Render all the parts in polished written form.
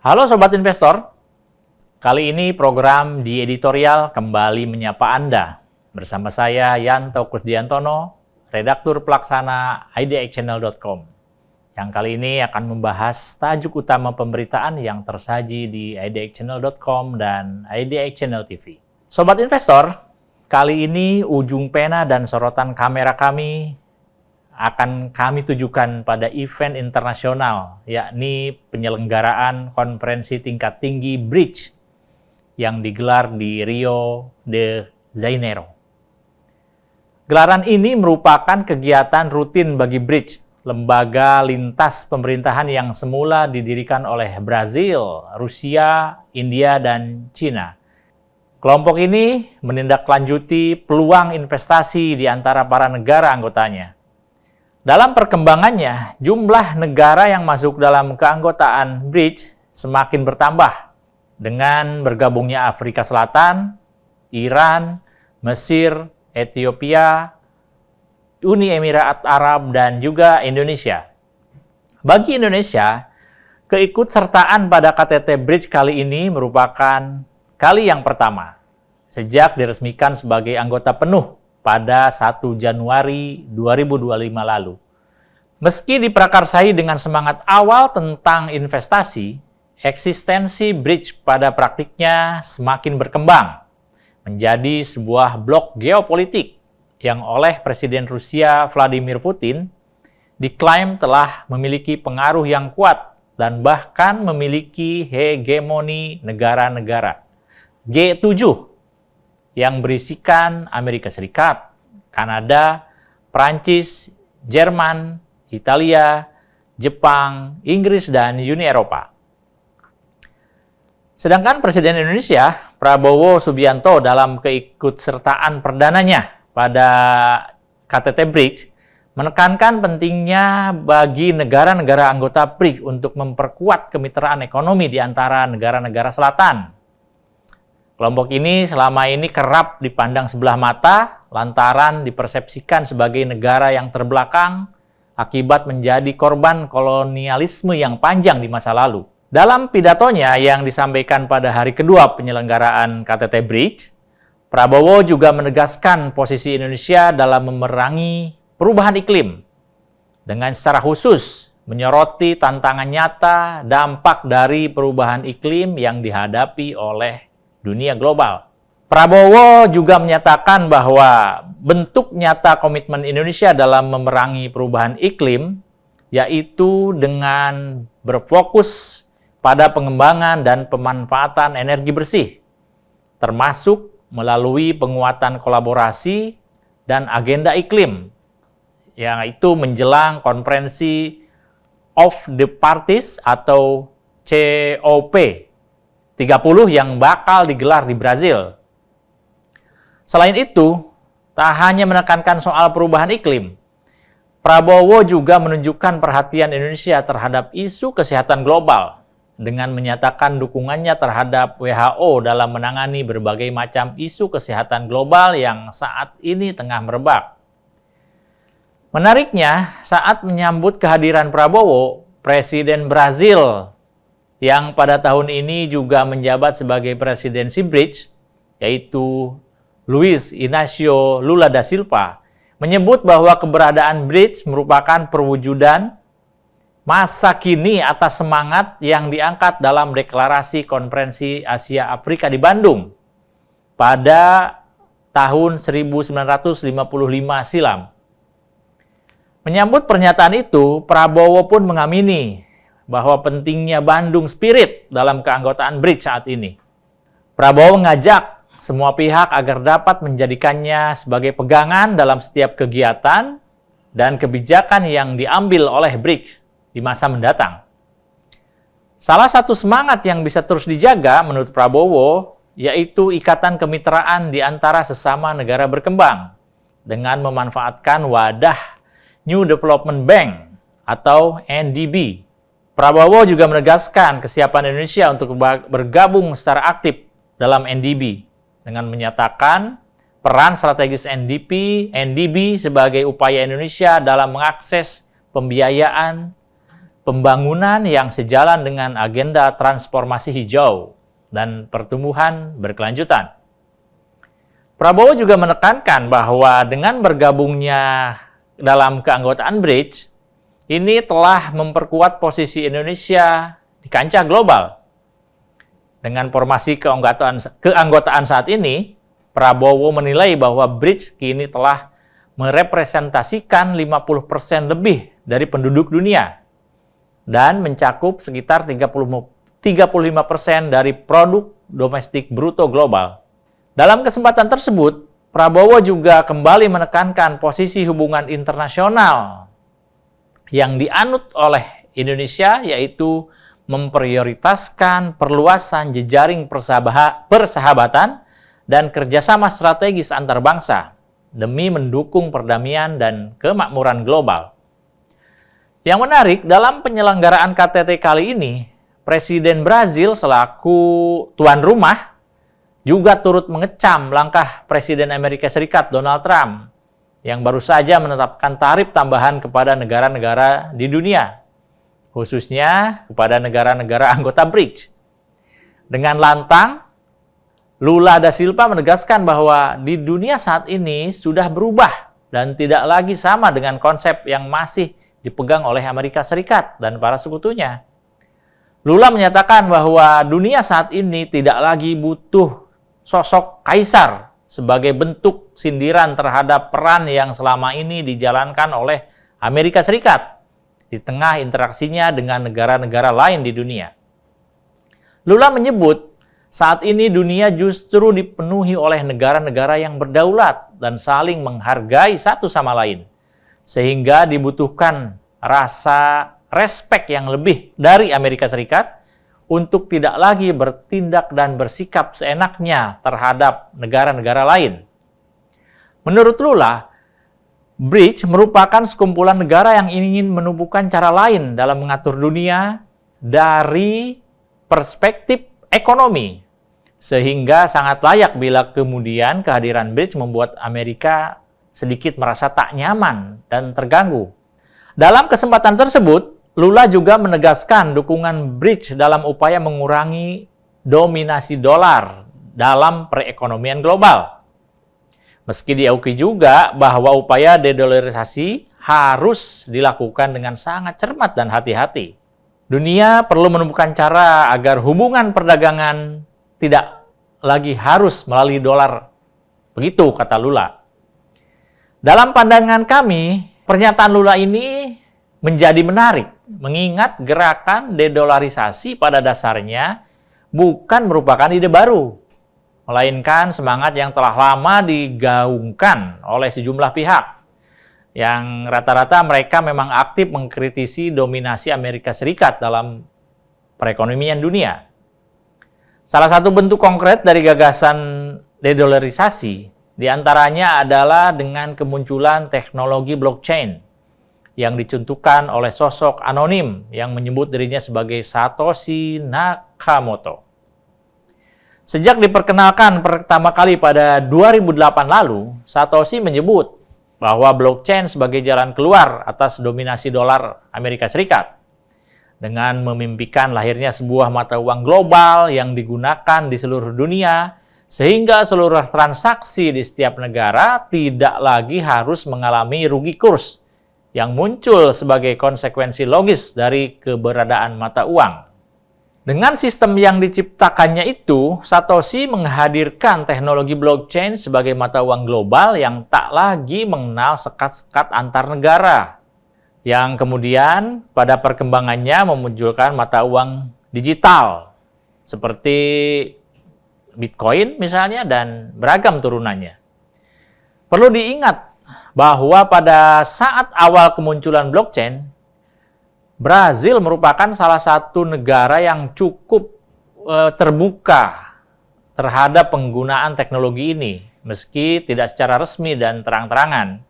Halo Sobat Investor, kali ini program di editorial kembali menyapa Anda. Bersama saya Yanto Kusdiantono, redaktur pelaksana idxchannel.com. Yang kali ini akan membahas tajuk utama pemberitaan yang tersaji di idxchannel.com dan idxchannel TV. Sobat Investor, kali ini ujung pena dan sorotan kamera kami akan kami tujukan pada event internasional, yakni penyelenggaraan konferensi tingkat tinggi BRIDGE yang digelar di Rio de Janeiro. Gelaran ini merupakan kegiatan rutin bagi BRIDGE, lembaga lintas pemerintahan yang semula didirikan oleh Brazil, Rusia, India, dan China. Kelompok ini menindaklanjuti peluang investasi di antara para negara anggotanya. Dalam perkembangannya, jumlah negara yang masuk dalam keanggotaan BRIDGE semakin bertambah dengan bergabungnya Afrika Selatan, Iran, Mesir, Ethiopia, Uni Emirat Arab, dan juga Indonesia. Bagi Indonesia, keikutsertaan pada KTT BRIDGE kali ini merupakan kali yang pertama sejak diresmikan sebagai anggota penuh pada 1 Januari 2025 lalu. Meski diprakarsai dengan semangat awal tentang investasi, eksistensi BRIDGE pada praktiknya semakin berkembang menjadi sebuah blok geopolitik yang oleh Presiden Rusia Vladimir Putin diklaim telah memiliki pengaruh yang kuat dan bahkan memiliki hegemoni negara-negara G7 yang berisikan Amerika Serikat, Kanada, Prancis, Jerman, Italia, Jepang, Inggris, dan Uni Eropa. Sedangkan Presiden Indonesia, Prabowo Subianto, dalam keikutsertaan perdananya pada KTT BRIDGE, menekankan pentingnya bagi negara-negara anggota BRIDGE untuk memperkuat kemitraan ekonomi di antara negara-negara selatan. Kelompok ini selama ini kerap dipandang sebelah mata lantaran dipersepsikan sebagai negara yang terbelakang akibat menjadi korban kolonialisme yang panjang di masa lalu. Dalam pidatonya yang disampaikan pada hari kedua penyelenggaraan KTT BRIDGE, Prabowo juga menegaskan posisi Indonesia dalam memerangi perubahan iklim dengan secara khusus menyoroti tantangan nyata dampak dari perubahan iklim yang dihadapi oleh dunia global. Prabowo juga menyatakan bahwa bentuk nyata komitmen Indonesia dalam memerangi perubahan iklim yaitu dengan berfokus pada pengembangan dan pemanfaatan energi bersih, termasuk melalui penguatan kolaborasi dan agenda iklim, yaitu menjelang konferensi of the Parties atau COP 30 yang bakal digelar di Brazil. Selain itu, tak hanya menekankan soal perubahan iklim, Prabowo juga menunjukkan perhatian Indonesia terhadap isu kesehatan global dengan menyatakan dukungannya terhadap WHO dalam menangani berbagai macam isu kesehatan global yang saat ini tengah merebak. Menariknya, saat menyambut kehadiran Prabowo, Presiden Brazil yang pada tahun ini juga menjabat sebagai presidensi BRIDGE, yaitu Luiz Inácio Lula da Silva, menyebut bahwa keberadaan BRIDGE merupakan perwujudan masa kini atas semangat yang diangkat dalam deklarasi Konferensi Asia Afrika di Bandung pada tahun 1955 silam. Menyambut pernyataan itu, Prabowo pun mengamini bahwa pentingnya Bandung Spirit dalam keanggotaan BRIDGE saat ini. Prabowo mengajak semua pihak agar dapat menjadikannya sebagai pegangan dalam setiap kegiatan dan kebijakan yang diambil oleh BRIDGE di masa mendatang. Salah satu semangat yang bisa terus dijaga menurut Prabowo yaitu ikatan kemitraan di antara sesama negara berkembang dengan memanfaatkan wadah New Development Bank atau NDB. Prabowo juga menegaskan kesiapan Indonesia untuk bergabung secara aktif dalam NDB dengan menyatakan peran strategis NDB sebagai upaya Indonesia dalam mengakses pembiayaan pembangunan yang sejalan dengan agenda transformasi hijau dan pertumbuhan berkelanjutan. Prabowo juga menekankan bahwa dengan bergabungnya dalam keanggotaan BRICS, ini telah memperkuat posisi Indonesia di kancah global. Dengan formasi keanggotaan saat ini, Prabowo menilai bahwa BRICS kini telah merepresentasikan 50% lebih dari penduduk dunia dan mencakup sekitar 35% dari produk domestik bruto global. Dalam kesempatan tersebut, Prabowo juga kembali menekankan posisi hubungan internasional yang dianut oleh Indonesia, yaitu memprioritaskan perluasan jejaring persahabatan dan kerjasama strategis antar bangsa demi mendukung perdamaian dan kemakmuran global. Yang menarik, dalam penyelenggaraan KTT kali ini, Presiden Brazil selaku tuan rumah juga turut mengecam langkah Presiden Amerika Serikat Donald Trump yang baru saja menetapkan tarif tambahan kepada negara-negara di dunia, khususnya kepada negara-negara anggota BRICS. Dengan lantang, Lula da Silva menegaskan bahwa di dunia saat ini sudah berubah dan tidak lagi sama dengan konsep yang masih dipegang oleh Amerika Serikat dan para sekutunya. Lula menyatakan bahwa dunia saat ini tidak lagi butuh sosok kaisar sebagai bentuk sindiran terhadap peran yang selama ini dijalankan oleh Amerika Serikat di tengah interaksinya dengan negara-negara lain di dunia. Lula menyebut saat ini dunia justru dipenuhi oleh negara-negara yang berdaulat dan saling menghargai satu sama lain, sehingga dibutuhkan rasa respek yang lebih dari Amerika Serikat untuk tidak lagi bertindak dan bersikap seenaknya terhadap negara-negara lain. Menurut Lula, BRICS merupakan sekumpulan negara yang ingin menumbuhkan cara lain dalam mengatur dunia dari perspektif ekonomi, sehingga sangat layak bila kemudian kehadiran BRICS membuat Amerika sedikit merasa tak nyaman dan terganggu. Dalam kesempatan tersebut, Lula juga menegaskan dukungan BRICS dalam upaya mengurangi dominasi dolar dalam perekonomian global. Meski diakui juga bahwa upaya dedolarisasi harus dilakukan dengan sangat cermat dan hati-hati. Dunia perlu menemukan cara agar hubungan perdagangan tidak lagi harus melalui dolar. Begitu kata Lula. Dalam pandangan kami, pernyataan Lula ini menjadi menarik, mengingat gerakan dedolarisasi pada dasarnya bukan merupakan ide baru, melainkan semangat yang telah lama digaungkan oleh sejumlah pihak, yang rata-rata mereka memang aktif mengkritisi dominasi Amerika Serikat dalam perekonomian dunia. Salah satu bentuk konkret dari gagasan dedolarisasi diantaranya adalah dengan kemunculan teknologi blockchain yang dicontohkan oleh sosok anonim yang menyebut dirinya sebagai Satoshi Nakamoto. Sejak diperkenalkan pertama kali pada 2008 lalu, Satoshi menyebut bahwa blockchain sebagai jalan keluar atas dominasi dolar Amerika Serikat, dengan memimpikan lahirnya sebuah mata uang global yang digunakan di seluruh dunia, sehingga seluruh transaksi di setiap negara tidak lagi harus mengalami rugi kurs yang muncul sebagai konsekuensi logis dari keberadaan mata uang. Dengan sistem yang diciptakannya itu, Satoshi menghadirkan teknologi blockchain sebagai mata uang global yang tak lagi mengenal sekat-sekat antar negara, yang kemudian pada perkembangannya memunculkan mata uang digital seperti Bitcoin misalnya dan beragam turunannya. Perlu diingat bahwa pada saat awal kemunculan blockchain, Brazil merupakan salah satu negara yang cukup terbuka terhadap penggunaan teknologi ini, meski tidak secara resmi dan terang-terangan.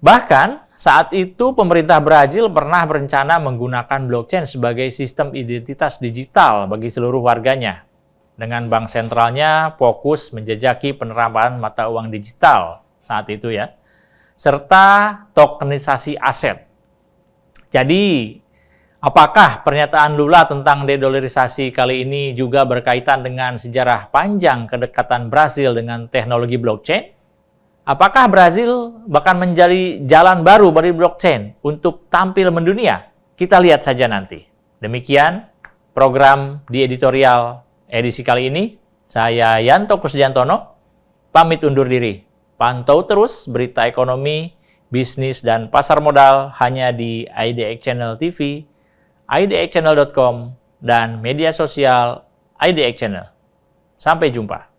Bahkan, saat itu pemerintah Brazil pernah berencana menggunakan blockchain sebagai sistem identitas digital bagi seluruh warganya, dengan bank sentralnya fokus menjajaki penerapan mata uang digital saat itu ya, serta tokenisasi aset. Jadi, Apakah pernyataan Lula tentang dedolarisasi kali ini juga berkaitan dengan sejarah panjang kedekatan Brasil dengan teknologi blockchain? Apakah Brasil bahkan menjadi jalan baru bagi blockchain untuk tampil mendunia? Kita lihat saja nanti. Demikian program di editorial edisi kali ini. Saya Yanto Kusdiantono, pamit undur diri. Pantau terus berita ekonomi, bisnis, dan pasar modal hanya di IDX Channel TV, idxchannel.com, dan media sosial IDX Channel. Sampai jumpa.